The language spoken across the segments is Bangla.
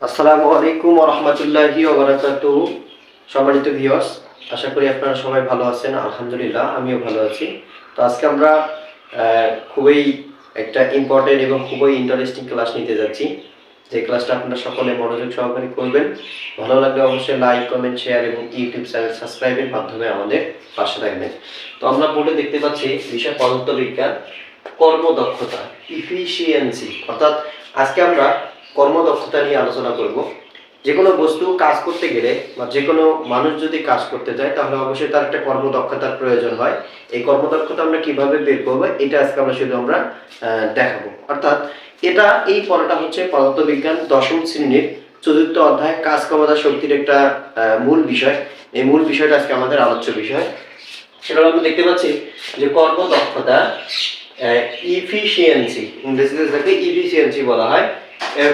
আসসালামু আলাইকুম ওয়া রাহমাতুল্লাহি ওয়া বারাকাতুহু। সম্মানিত ভিউয়ার্স, আশা করি আপনারা সবাই ভালো আছেন। আলহামদুলিল্লাহ আমিও ভালো আছি। তো আজকে আমরা খুবই একটা ইম্পর্টেন্ট এবং খুবই ইন্টারেস্টিং ক্লাস নিতে যাচ্ছি। যে ক্লাসটা আপনারা সকলে মনোযোগ সহকারে করবেন। ভালো লাগলে অবশ্যই লাইক, কমেন্ট, শেয়ার এবং ইউটিউব চ্যানেল সাবস্ক্রাইবের মাধ্যমে আমাদের পাশে থাকবেন। তো আমরা বোর্ডে দেখতে পাচ্ছি বিষয় পদার্থবিজ্ঞান, কর্মদক্ষতা, ইফিশিয়েন্সি। অর্থাৎ আজকে আমরা কর্মদক্ষতা নিয়ে আলোচনা করব। যে কোনো বস্তু কাজ করতে গেলে বা যে কোনো মানুষ যদি কাজ করতে যায় তাহলে অবশ্যই তার একটা কর্মদক্ষতার প্রয়োজন হয়। এই কর্মদক্ষতা আমরা কিভাবে বের করবো এটা আজকে আমরা দেখাবো। অর্থাৎ এই পড়াটা হচ্ছে পদার্থবিজ্ঞান দশম শ্রেণীর চতুর্থ অধ্যায় কাজ ক্ষমতা শক্তির একটা মূল বিষয়। এই মূল বিষয়টা আজকে আমাদের আলোচ্য বিষয়। সেটা আমরা দেখতে পাচ্ছি যে কর্মদক্ষতা, ইফিশিয়েন্সি, ইংরেজিতে যাকে ইফিশিয়েন্সি বলা হয়।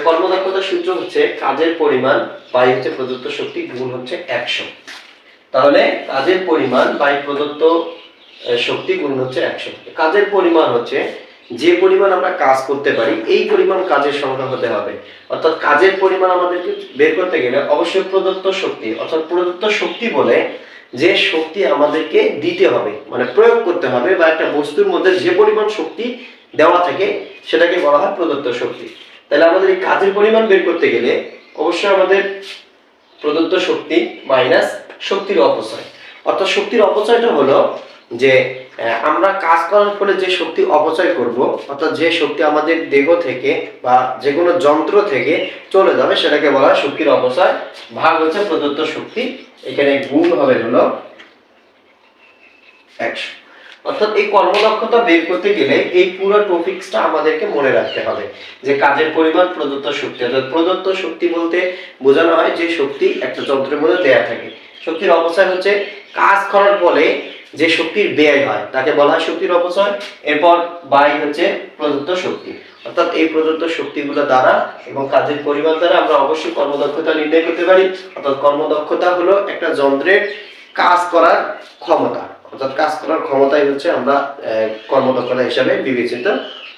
কর্মদক্ষতার সূত্র হচ্ছে কাজের পরিমাণ বাই হচ্ছে প্রদত্ত শক্তি গুণ হচ্ছে 100। তাহলে কাজের পরিমাণ বাই প্রদত্ত শক্তি গুণ হচ্ছে 100। কাজের পরিমাণ হচ্ছে যে পরিমাণ আমরা কাজ করতে পারি এই পরিমাণ কাজের সংখ্যা হতে হবে। অর্থাৎ কাজের পরিমাণ আমাদেরকে বের করতে গেলে অবশ্যই প্রদত্ত শক্তি, অর্থাৎ প্রদত্ত শক্তি বলে যে শক্তি আমাদেরকে দিতে হবে, মানে প্রয়োগ করতে হবে, বা একটা বস্তুর মধ্যে যে পরিমাণ শক্তি দেওয়া থাকে সেটাকে বলা হয় প্রদত্ত শক্তি। তাহলে আমাদের এই কাজের পরিমাণ বের করতে গেলে অবশ্যই আমাদের প্রদত্ত শক্তি মাইনাস শক্তির অপচয়। অর্থাৎ শক্তির অপচয়টা হলো যে আমরা কাজ করার ফলে যে শক্তি অপচয় করব, অর্থাৎ যে শক্তি আমাদের দেহ থেকে বা যে কোনো যন্ত্র থেকে চলে যাবে সেটাকে বলা হয় শক্তির অপচয়, ভাগ হচ্ছে প্রদত্ত শক্তি। এখানে গুণ হবে হলো 100। অর্থাৎ এই কর্মদক্ষতা বের করতে গেলে এই পুরো টপিকসটা আমাদেরকে মনে রাখতে হবে যে কাজের পরিমাণ প্রদত্ত শক্তি। অর্থাৎ প্রদত্ত শক্তি বলতে বোঝানো হয় যে শক্তি একটা যন্ত্রের মধ্যে দেয়া থাকে। শক্তির অপচয় হচ্ছে কাজ করার ফলে যে শক্তির ব্যয় হয় তাকে বলা হয় শক্তির অপচয়। এরপর বাই হচ্ছে প্রদত্ত শক্তি। অর্থাৎ এই প্রদত্ত শক্তিগুলো দ্বারা এবং কাজের পরিমাণ দ্বারা আমরা অবশ্যই কর্মদক্ষতা নির্ণয় করতে পারি। অর্থাৎ কর্মদক্ষতা হলো একটা যন্ত্রের কাজ করার ক্ষমতা। অর্থাৎ কাজ করার ক্ষমতাই হচ্ছে আমরা কর্মদক্ষতা হিসাবে বিবেচিত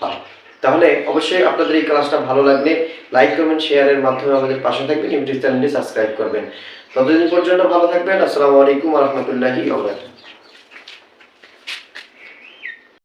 হয়। তাহলে অবশ্যই আপনাদের এই ক্লাসটা ভালো লাগলে লাইক, কমেন্ট, শেয়ারের মাধ্যমে আমাদের পাশে থাকবেন, ইউটিউব চ্যানেলটি সাবস্ক্রাইব করবেন। ততদিন পর্যন্ত ভালো থাকবেন। আসসালামু আলাইকুম ওয়া রাহমাতুল্লাহি ওয়া বারাকাতুহু।